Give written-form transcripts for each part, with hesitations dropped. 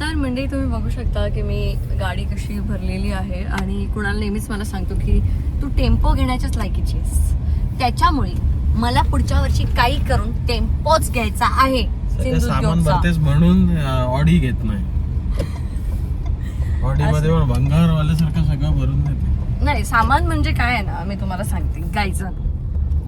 तर मंडळी तुम्ही बघू शकता की मी गाडी कशी भरलेली आहे आणि कुणाला नेहमीच मला सांगतो की तू टेम्पो घेण्याच्याच लायकीची आहेस, त्याच्यामुळे मला पुढच्या वर्षी काही करून टेम्पोच घ्यायचा आहे. सामान भरतेस म्हणून ऑडी घेत नाही. ऑडी मध्ये पण भंगार वाल्यासारखं सगळं भरून देते. नाही, सामान म्हणजे काय आहे ना, मी तुम्हाला सांगते गायचं.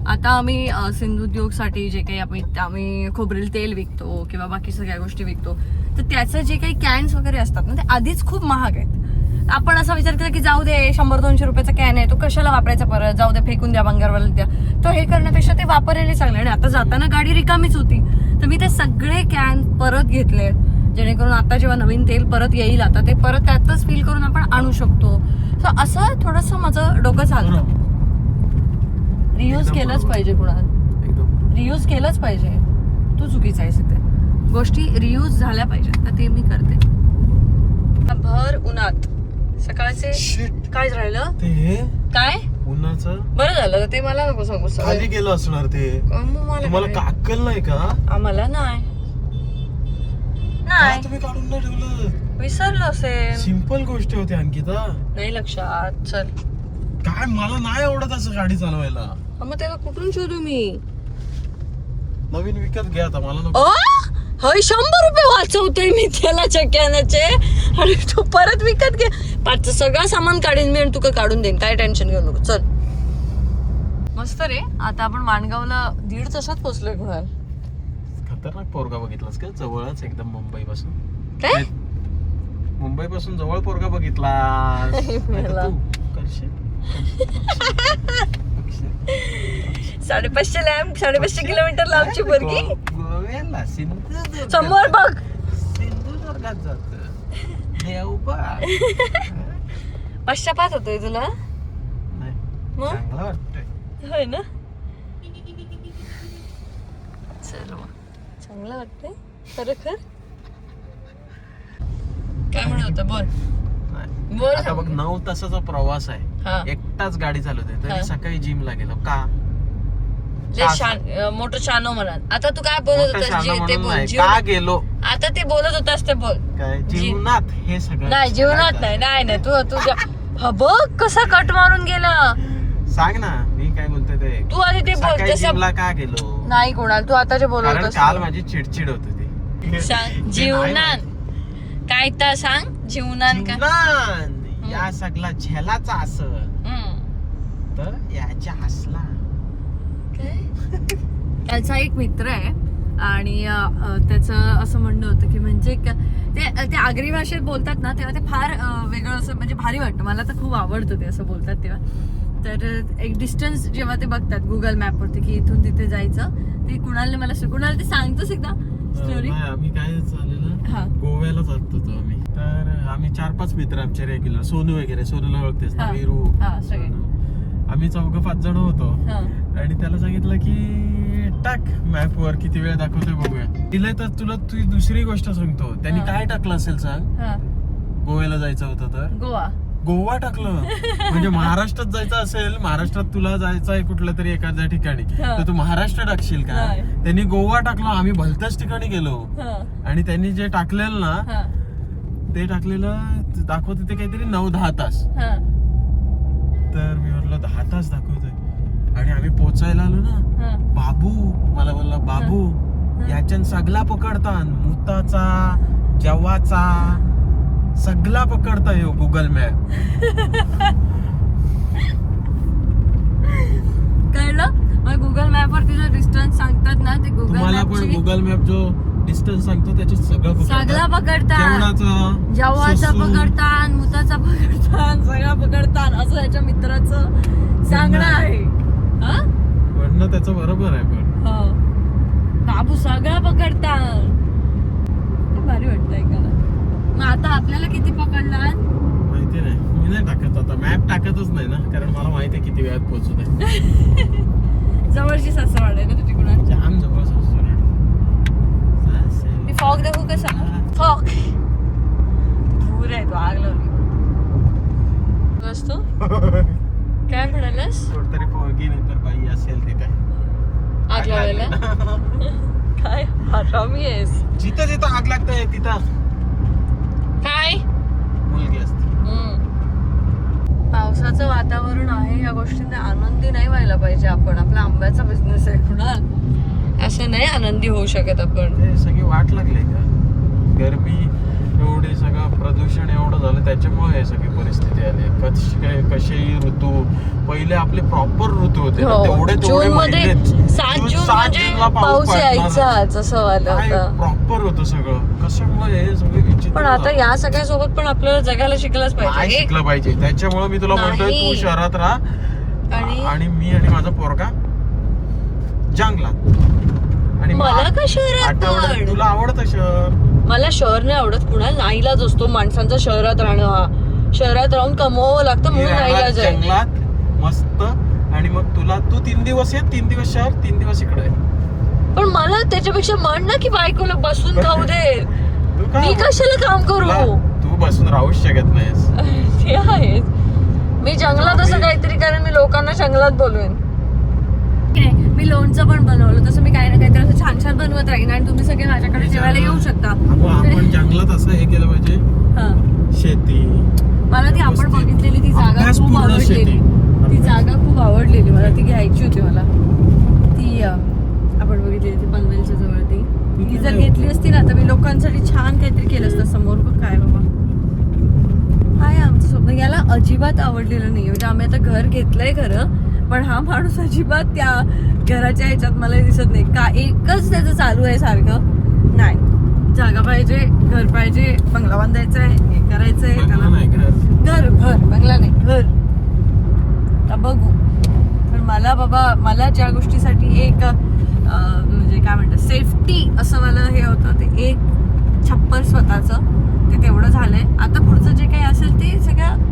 आता आम्ही सिंधुद्योगसाठी जे काही आम्ही खोबरेल तेल विकतो किंवा बाकी सगळ्या गोष्टी विकतो, तर त्याचं जे काही कॅन्स वगैरे असतात ना ते आधीच खूप महाग आहेत. आपण असा विचार केला की जाऊ दे 100-200 रुपयाचा कॅन आहे, तो कशाला वापरायचा, परत जाऊ दे फेकून द्या भंगारवाला द्या, तो हे करण्यापेक्षा ते वापरलेले चांगले. आणि आता जाताना गाडी रिकामीच होती तर मी ते सगळे कॅन परत घेतले, जेणेकरून आता जेव्हा नवीन तेल परत येईल आता ते परत त्यातच फिल करून आपण आणू शकतो. सो असं थोडंसं माझं डोकं चालतं. रियूज केलंच पाहिजे, कुणाला रियूज केलंच पाहिजे. तू चुकीचं आहेस इथे. गोष्टी रियूज झाल्या पाहिजेत, तर ते मी करते. भर उन्हात सकाळचे काय राहिलं ते काय उन्हाचं बरं झालं ते मला नको सांगू. खाली गेलं असणार ते. तुम्हाला काकल नाही का? आम्हाला नाही तुम्ही काढून नाही ठेवलं? विसरलो असेल. सिंपल गोष्ट होती अंकिता. नाही लक्षात. चल काय मला नाही आवडत असं गाडी चालवायला. मग त्याला कुठून शोधू मी? नवीन विकत घ्या आता. मला नको. होय 100 रुपये वाचवतोय मी त्याला चक्यानाचे आणि तू परत विकत घे. पाच सगळं सामान काढीन मी आणि तुका काढून देईन, काय टेन्शन घेऊ नको. चल मस्त रे. आता आपण माणगावला 1.5 तासात पोहोचलोय. कुणाल खतरनाक पोरगा बघितलास का? जवळच एकदम मुंबई पासून. काय मुंबई पासून जवळ पोरगा बघितला? 550 किलोमीटर लांबची पोरगी. गोव्याला सिंधुदुर्ग समोर बघ. सिंधुदुर्गात जात देवबाग. पश्चाताप होतोय तुला? नाही, मग चांगलं वाटतंय. होय ना. चल मग चांगलं वाटतंय खरोखर. काय म्हणत होता बोल. बोल. आता बघ 9 तासाचा प्रवास हा. आहे, एकटाच गाडी चालवते हा. तरी सकाळी जिमला गेलो का? मोठं शानो म्हणत. आता तू काय बोलत होतास ते बोल. का गेलो? आता ते बोलत होतास ते बोल. काय जीवनात हे सगळं? नाही जीवनात नाही. नाही तू तुझ्या बघ कसा कट मारून गेला. सांग ना मी काय बोलतोय ते. तू आधी ते बोल. सकाळी जिमला का गेलो? नाही कोणाला तू आता जे बोलत कारण होतास काल माझी चिडचिड होत होती. सांग जीवनात काय तर सांग. जीवनात काय जीवनान या सगळा झेलाचा असं तर याच्या हसला. त्याचा एक मित्र आहे आणि त्याचं असं म्हणणं होतं की म्हणजे ते आगरी भाषेत बोलतात ना तेव्हा ते फार वेगळं असं म्हणजे भारी वाटतं. मला तर खूप आवडतं ते असं बोलतात तेव्हा. तर एक डिस्टन्स जेव्हा ते बघतात गुगल मॅपवरती की इथून तिथे जायचं, ते कुणाला मला कुणाला ते सांगतोस एकदा स्टोरी. आम्ही काय चाललेलं गोव्याला जात होतो आम्ही. तर आम्ही 4-5 मित्र आमचे रेग्युलर. सोनू वगैरे, सोनूला ओळखतेस ना? वीरू. आम्ही 4-5 जण होतो आणि त्याला सांगितलं की टाक मॅप वर किती वेळ दाखवतोय बघूया. दिलंय तर तुला तुझी दुसरी गोष्ट सांगतो. त्यांनी काय टाकलं असेल सांग? गोव्याला जायचं होतं तर गोवा टाकलं. म्हणजे महाराष्ट्रात जायचं असेल, महाराष्ट्रात तुला जायचं आहे कुठल्या तरी एखाद्या ठिकाणी तर तू महाराष्ट्र टाकशील का? त्यांनी गोवा टाकलं. आम्ही भलत्याच ठिकाणी गेलो आणि त्यांनी जे टाकलेलं ना ते टाकलेलं दाखवत ते काहीतरी 9-10 तास. तर मी म्हटलं 10 तास दाखवतोय आणि आम्ही पोचायला आलो ना. बाबू मला बोलला बाबू याच्यान सगळा पकडता, मुताचा जवाचा सगळा पकडता येऊ गुगल मॅप. कळलं? मग गुगल मॅप वरती जो डिस्टन्स सांगतात ना ते गुगल मॅप जो डिस्टन्स सांगतो त्याचे सगळं पकडतात. जवाचा पकडतात, मुताचा पकडतात, सगळा पकडतात असं त्याच्या मित्राचं सांगणं आहे. म्हणणं त्याचं बरोबर आहे. पण बाबू सगळा पकडतात. भारी वाटतंय का? मग आता आपल्याला किती पकडणार माहिती नाही. मी नाही टाकत आता मॅप, टाकतच नाही ना कारण मला माहिती आहे किती वेळात पोहोचू दे. जवळची सासवड आहे ना तुझी? कुणाला जाम जवळ सासवड. मी फॉग दाखवू का? सांग फॉग दूर आहे तो. आग लावली असतो. काय म्हणालास? तरी पोरगी नाही तर बाई असेल तिथे आग लावायला. काय हरामी आहेस. जिथं जिथं आग लागतंय तिथं ह्या गोष्टींना आनंदी नाही व्हायला पाहिजे आपण. आपला आंब्याचा बिझनेस आहे कुणाल, असं नाही आनंदी होऊ शकत आपण. हे सगळी वाट लागली का, गरमी एवढी, सगळं प्रदूषण एवढं झालं, त्याच्यामुळे हे सगळी परिस्थिती आली. कसेही ऋतू पहिले आपले प्रॉपर ऋतू होते ना, तेवढे जून मध्ये 7 जून म्हणजे पाऊस यायचा जसं वाटत होतं, प्रॉपर होतं सगळं. कशामुळे हे सगळे विचित्र. पण आता या सगळ्या सोबत पण आपल्याला जगायला शिकलंच पाहिजे. शिकलं पाहिजे. त्याच्यामुळे मी तुला म्हणतोय तू शहरात राहा आणि मी आणि माझा पोरगा जंगलात. आणि मला का शहरात? तुला आवडतं शहर? मला शहर नाही आवडत. कुणाला नाईलाज असतो माणसांचा शहरात राहणं. हा शहरात राहून कमवावं लागतं म्हणून नाईलाज आहे. जंगलात मस्त. आणि मग तू 3 दिवस ये, 3 दिवस शहर, 3 दिवस इकडे. पण मला त्याच्यापेक्षा म्हण ना की बायकोला बसून खाऊ दे. मी कशाला काम करू? तू बसून राहूच शकत नाहीस. ते आहेच. मी जंगलात असं काहीतरी कारण मी लोकांना जंगलात बोलवेन. मी लोणचं पण बनवलं, तसं मी काही ना काहीतरी असं छान छान बनवत राहीन आणि तुम्ही सगळे माझ्याकडे जेवायला येऊ शकता. आपण जंगलात असं हे केलं पाहिजे. शेती मला ती आपण बघितलेली ती जागा खूप आवडलेली. ती जागा खूप आवडलेली मला. ती घ्यायची होती मला. ती आपण बघितलेली ती पनवेलच्या जवळ. ती जर घेतली असती ना तर मी लोकांसाठी छान काहीतरी केलं असतं. समोर बघ काय बाबा, हाय आमचं स्वप्न. याला अजिबात आवडलेलं नाही. म्हणजे आम्ही आता घर घेतलंय खरं, पण हा माणूस अजिबात त्या घराच्या ह्याच्यात मला दिसत नाही. का एकच त्याचं चालू आहे सारखं, नाही जागा पाहिजे, घर पाहिजे, बंगला बांधायचा आहे, हे करायचंय. घर बंगला नाही, घर. तर बघू. पण मला बाबा, मला ज्या गोष्टीसाठी एक म्हणजे काय म्हणतात सेफ्टी असं मला हे होतं, ते एक छप्पर स्वतःचं, ते तेवढं झालंय. आता पुढचं जे काही असेल ते सगळं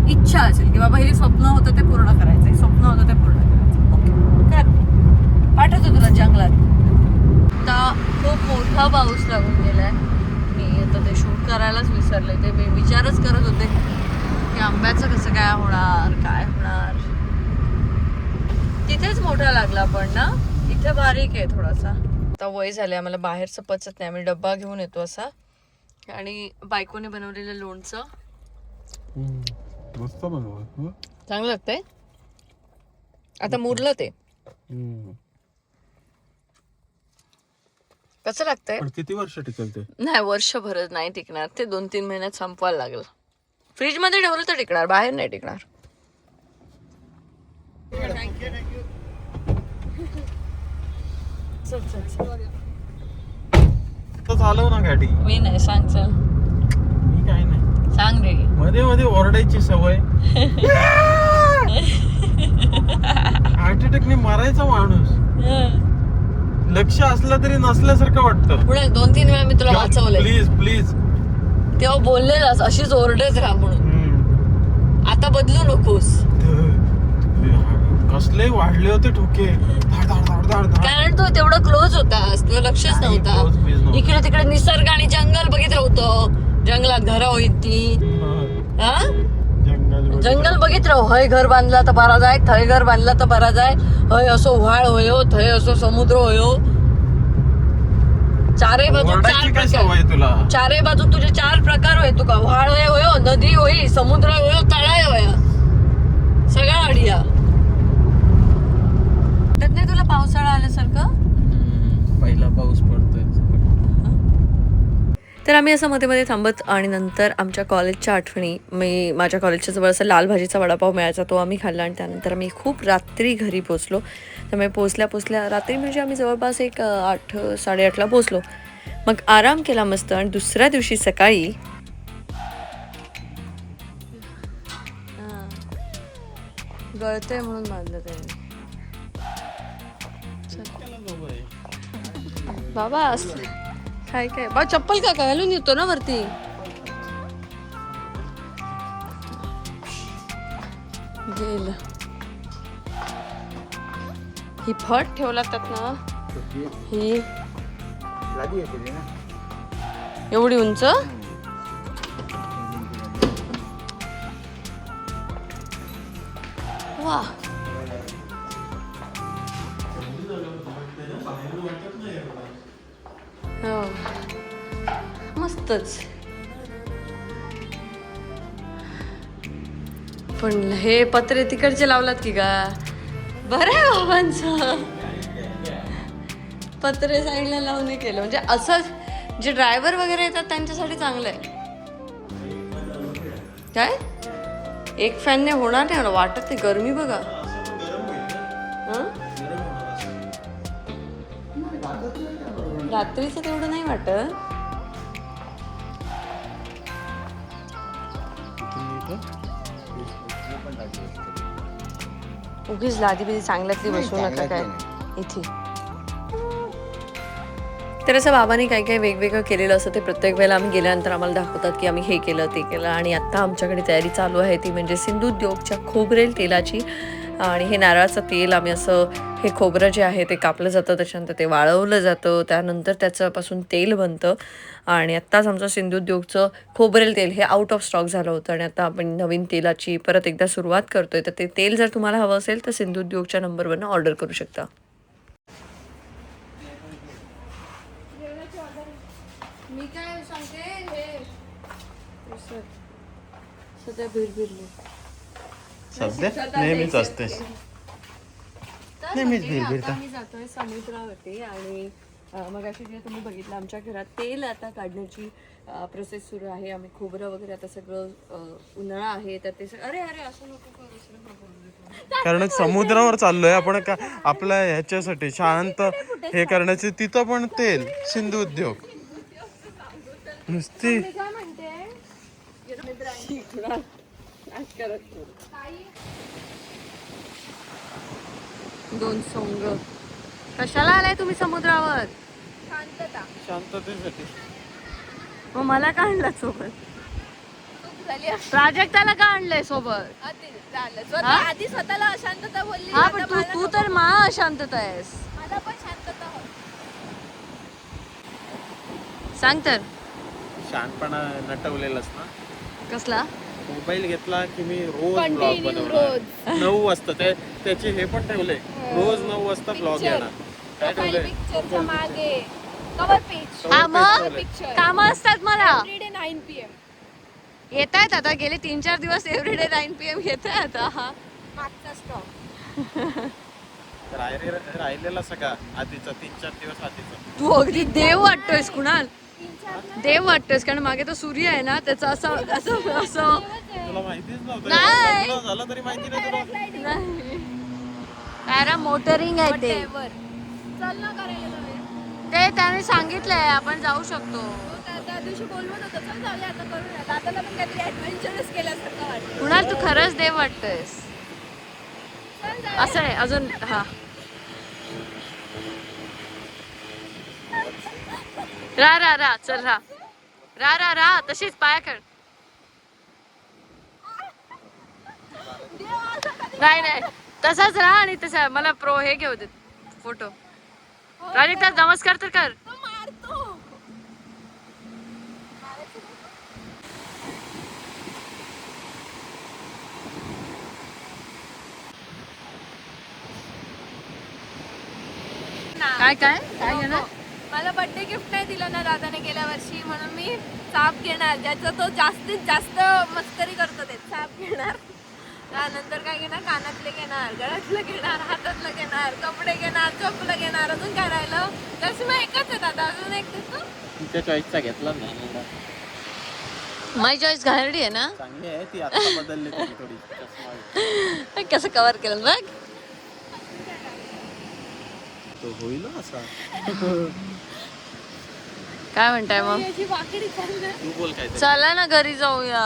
इच्छा असेल की बाबा हे स्वप्न होतं ते पूर्ण करायचंय, स्वप्न होतं ते पूर्ण करायचं. ओके कर, पाठवतो तुला जंगलात. आता खूप मोठा पाऊस लागून गेलाय. मी आता ते शूट करायलाच विसरले. ते मी विचारच करत होते की आंब्याचं कसं काय होणार, काय होणार. तिथेच मोठा लागला पण ना, इथे बारीक आहे थोडासा. आता वय झालंय, आम्हाला बाहेरचं पचत नाही. आम्ही डब्बा घेऊन येतो असा. आणि बायकोने बनवलेलं लोणचं मस्त बनव, चांगलं लागतंय. आता मुरलं ते. कसं लागतंय? किती वर्ष टिकेल ते? नाही, वर्षभरच नाही टिकणार ते. 2-3 महिन्यात संपवायला लागलं. फ्रीज मध्ये ठेवलं तर टिकणार, बाहेर नाही टिकणार. चालव ना गाडी. मी नाही, सांग चल. मी काय नाही, सांग रे. मध्ये मध्ये ओरडायची सवय. हार्ट अटॅकने मरायचा माणूस. लक्ष असलं तरी नसल्यासारखं वाटतं. पुढे 2-3 वेळा मी तुला वाचवलंय. Please please. तेव्हा बोललेलास अशीच ओरडत राहा म्हणून. आता बदलू नकोस. कसले वाढले होते ठोके. कारण तू तेवढं क्लोज होतास, तुला लक्षच नव्हता. इकडे तिकडे निसर्ग आणि जंगल बघित राहतो. जंगलात घर होईत ती. जंगल बघित राहू. हय घर बांधला तर बरा जाय, थय घर बांधला तर बरा जाय. हय असो व्हाळ होयो, थय असो समुद्र होयो. चारे बाजू 4 प्रकार. चारे बाजू तुझे 4 प्रकार होय. तुका व्हाळ होयो, नदी होई, समुद्र होयो, तळाय होया, सगळ्या अडिया. वाटत नाही तुला पावसाळा आल्यासारखं? पहिला पाऊस पडतोय. तर आम्ही असं मध्ये मध्ये थांबत आणि नंतर आमच्या कॉलेजच्या आठवणी. मी माझ्या कॉलेजच्या जवळ असं लाल भाजीचा वडापाव मिळायचा, तो आम्ही खाल्ला. आणि त्यानंतर आम्ही खूप रात्री घरी पोचलो. त्यामुळे पोचल्या रात्री म्हणजे आम्ही जवळपास एक 8-8:30ला पोचलो. मग आराम केला मस्त. आणि दुसऱ्या दिवशी सकाळी गळतंय म्हणून बांधलं त्यांनी. बाबा काय काय बा, चप्पल का घालून येतो ना वरती. गेलं ही फट ठेवला ना, ही एवढी उंच. वा, हो मस्तच. पण हे पत्रे तिकडचे लावलात की का? बरं आहे बाबांचं. पत्रे साईडला लावून हे केलं म्हणजे असं जे ड्रायव्हर वगैरे येतात त्यांच्यासाठी चांगलं आहे. काय एक फॅनने होणार नाही, वाटत ते गरमी बघा. रात्रीचं तेवढं नाही वाटत. उगीच लादी बिदी चांगल्यातली बसवू नका काय इथे. तर असं बाबांनी काही काही वेगवेगळं केलेलं असं ते प्रत्येक वेळेला आम्ही गेल्यानंतर आम्हाला दाखवतात की आम्ही हे केलं ते केलं. आणि आत्ता आमच्याकडे तयारी चालू आहे ती म्हणजे सिंधुद्योगच्या खोबरेल तेलाची. आणि हे नारळाचं तेल आम्ही असं हे खोबरं जे आहे ते कापलं जातं, त्याच्यानंतर ते वाळवलं जातं, त्यानंतर त्याच्यापासून तेल बनतं. आणि आत्ताच आमचं सिंधुद्योगचं खोबरेल तेल हे आउट ऑफ स्टॉक झालं होतं आणि आता आपण नवीन तेलाची परत एकदा सुरुवात करतोय. तर ते तेल जर तुम्हाला हवं असेल तर सिंधुद्योगच्या नंबरवरनं ऑर्डर करू शकता. मी काय सांगते हे सध्या भिरभिरली सध्या नेहमीच असते. नेहमीच आता आम्ही जातोय समुद्रावरती आणि मग अशी जे तुम्ही बघितलं आमच्या घरात तेल आता काढण्याची प्रोसेस सुरू आहे. आम्ही खोबरं वगैरे आता सगळं उन्हाळा आहे तर ते अरे अरे असं नको कारण समुद्रावर चाललोय आपण का आपल्या ह्याच्यासाठी शांत हे करण्याचे. तिथं पण तेल सिंधुद्योग नुसती दोन सोंग. कशाला आलाय तुम्ही समुद्रावर? शांततेसाठी. मग मला का आणलं सोबत? प्राजक्ताला का आणलंय सोबत? आधी स्वतःला अशांतता बोलली. हा पण तू तर महा अशांतता आहेस. मला पण शांतता हवी. सांग तर शांतपणा नटवलेलाच ना. कसला मोबाईल घेतला की मी रोज ब्लॉग बनवणार 9 वाजता. त्याचे हे पण ठेवले रोज 9 वाजता ब्लॉग येणार. काय ठेवले? पिक्चरच्या मागे कव्हर पेज. हा मग कामं असतात मला. Everyday 9 PM. येत आहेत आता गेले 3-4 दिवस एव्हरीडे 9 PM येत आहे आता. मागचा स्टॉप. राहिलेला सगळा आधीचा 3-4 दिवस आधीचा. तू अगदी देव वाटतोयस कुणाल, देव वाटतोयस. कारण मागे तो सूर्य आहे ना त्याचा असं असं असं तुला माहितीच नव्हतं. नाही. लग्न झालं तरी माहिती नाही तुला. पॅरा मोटरिंग आहे ते. चल ना करायला जाऊया. ते त्याने सांगितलंय आपण जाऊ शकतो. त्या दिवशी बोलवत होतं चल जाऊया आता करूया. दादाला पण काहीतरी ऍडव्हेंचरस केल्यासारखं वाटतं. कुणाल तू खरंच देव वाटतोयस. असं आहे अजून. हा रा चल रा तशीच पाया कर. नाही तसाच राहा आणि तसा मला प्रो हे घेऊ दे फोटो. राधिका नमस्कार तर कर. तो मारतो. काय घेणार? मला बर्थडे गिफ्ट नाही दिलं ना दादाने गेल्या वर्षी, म्हणून मी साप घेणार. ज्याचा तो जास्तीत जास्त मस्करी करतो ते साप घेणार. त्यानंतर काय घेणार? कानातले घेणार, गळ्यातलं घेणार, हातातलं घेणार, कपडे घेणार, चपलं घेणार. अजून काय राहिलं? चष्मा एकच आहे दादा, अजून एक देतो. तुमच्या चॉईसचा घेतला ना. माझी चॉईस घाणेरडी आहे ना. चांगली आहे ती. आता बदलली थोडी. कसं कव्हर केलं बघ. तो होईल असा. काय म्हणताय मग? याची वाकडी चालणार. तू बोल काय. चला ना घरी जाऊया.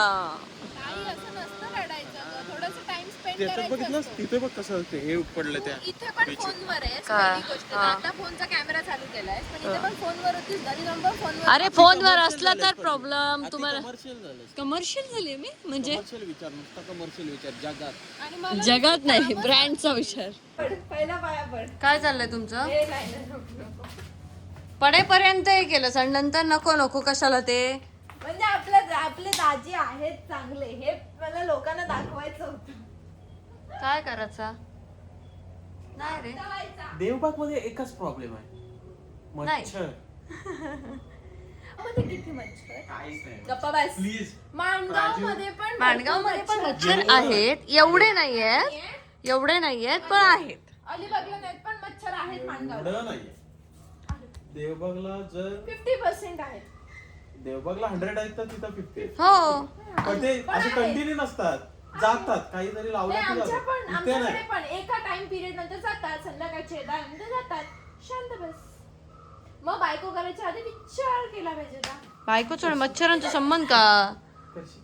नाही असं नसतं रडायचं. थोडंसं टाइम स्पेंड त्याच्यात करायचं. बघितलं तिथे बघ कसं हे पडलं त्या. इथे पण फोनवर आहे. काय? पहिली गोष्ट आता फोनचा कॅमेरा चालू केलाय, पण इथे पण फोनवर होतीस. घरी नंबर फोनवर. अरे फोनवर असला तर प्रॉब्लेम तुम्हाला. कमर्शियल झालं. कमर्शियल झाली मी म्हणजे कमर्शियल विचार नुसता कमर्शियल विचार जगात. आणि मला जगात नाही ब्रँडचा विचार. पहिला पाया पड. काय चाललंय तुमचं? हे नाही नको. पडेपर्यंत हे केलं आणि नंतर नको कशाला ते. म्हणजे आपले दाजी आहेत चांगले, हे मला लोकांना दाखवायचं होतं. काय करायचा नाही रे. देवबाग मध्ये एकच प्रॉब्लेम आहे, नाही. मच्छर. मध्ये किती मच्छर काहीच नाही गप्पा बस. प्लीज. माणगाव मध्ये पण माणगाव मध्ये पण मच्छर आहेत, एवढे नाहीयेत पण आहेत. अलिबागला नाहीत पण मच्छर आहेत माणगाव. एवढं नाहीये. देवबागला जर 50% आहेत. देवबागला 100 आहेत तर तिथं 50 आहेत. हो पण ते पण असे आहे. कंटिन्यू नसतात, जातात काहीतरी लावलं नाही, की आमच्या जातात. पण इथे आमच्याकडे नाही. पण एका टाइम पिरियड नंतर जातात, संध्याकाळचे 10 नंतर जातात. शांत बस. मग बायको करायच्या आधी विचार केला पाहिजे का? बायको सोड, मच्छरांचा संबंध का? करशील.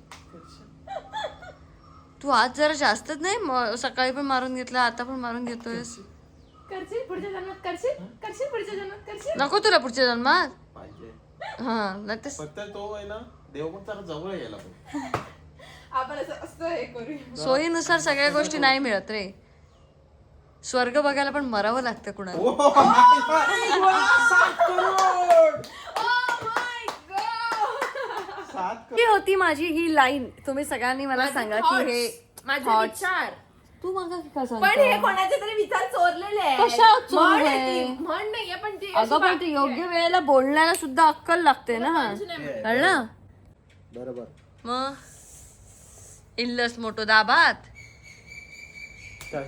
तू आज जरा जास्तच नाही सकाळी पण मारून घेतलं, आता पण मारून घेतोयस. करशील पुढच्या जन्मात करशील करशील पुढच्या जन्मात करशील. नको तुला पुढच्या जन्मात. पाहिजे. हा नाही तर फक्त तो आहे ना देवबाग जरा जवळ यायला पाहिजे. आपण असं हे करूया. सोयीनुसार सगळ्या गोष्टी नाही मिळत रे. स्वर्ग बघायला पण मरावं लागतं कुणाला. Oh my God! 7 crore! Oh my God! 7 ही होती माझी ही लाईन. तुम्ही सगळ्यांनी मला सांगा की हे माझे thoughts. विचार. तू मागा की का पण हे कोणाचे तरी विचार चोरलेले आहेत. कशात चोरले? म्हण आहे ती, म्हण नाहीये पण ती अगं पण ते योग्य वेळेला बोलण्याला सुद्धा अक्कल लागते ना. कळलं बरोबर. मग इल्लस मोठो दाबात काय?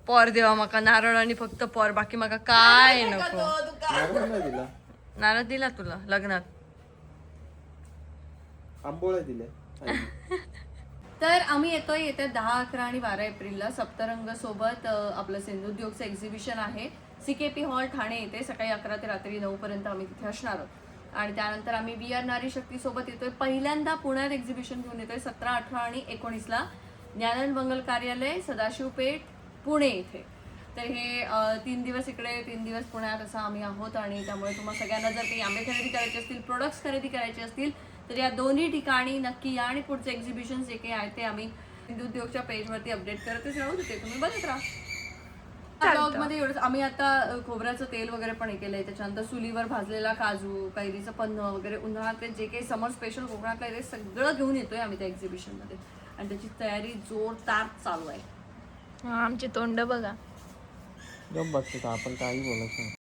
पोर देवा माका नारळ आणि फक्त पोर, बाकी माका काय नको. नारळ नाही दिला, नारळ दिला तुला लग्नात. आंबोळ्या दिल्या. तर आम्ही येतोय येत्या 10, 11 आणि 12 एप्रिलला सप्तरंग सोबत आपलं सिंधुद्योगचं एक्झिबिशन आहे CKP हॉल ठाणे येथे. सकाळी 11 ते रात्री 9 पर्यंत आम्ही तिथे असणार आहोत. आणि त्यानंतर आम्ही VR नारी शक्ती सोबत येतोय. पहिल्यांदा पुण्यात एक्झिबिशन घेऊन येतोय 17, 18 आणि 19ला ज्ञानंद मंगल कार्यालय, सदाशिव पेठ, पुणे इथे. तर हे 3 दिवस इकडे 3 दिवस पुण्यात असं आम्ही आहोत. आणि त्यामुळे तुम्हाला सगळ्यांना जर काही आंबे खरेदी करायचे असतील, प्रोडक्ट्स खरेदी करायचे असतील तर या दोन्ही ठिकाणी नक्की या. आणि पुढचे एक्झिबिशन जे काही आहेत ते आम्ही सिंधुद्योगच्या पेजवरती अपडेट करतच राहू, ते तुम्ही बघत राहा. ब्लॉग मध्ये एवढंच. आम्ही आता खोबऱ्याचं तेल वगैरे पण हे केलंय, त्याच्यानंतर चुलीवर भाजलेला काजू, कैरीचं पन्ह वगैरे उन्हाळ्यातले जे काही समर स्पेशल कोकणातलं आहे ते सगळं घेऊन येतोय आम्ही त्या एक्झिबिशन मध्ये. आणि त्याची तयारी जोरदार चालू आहे. आमची तोंड बघा. गप बसतो आपण काही बोलत नाही.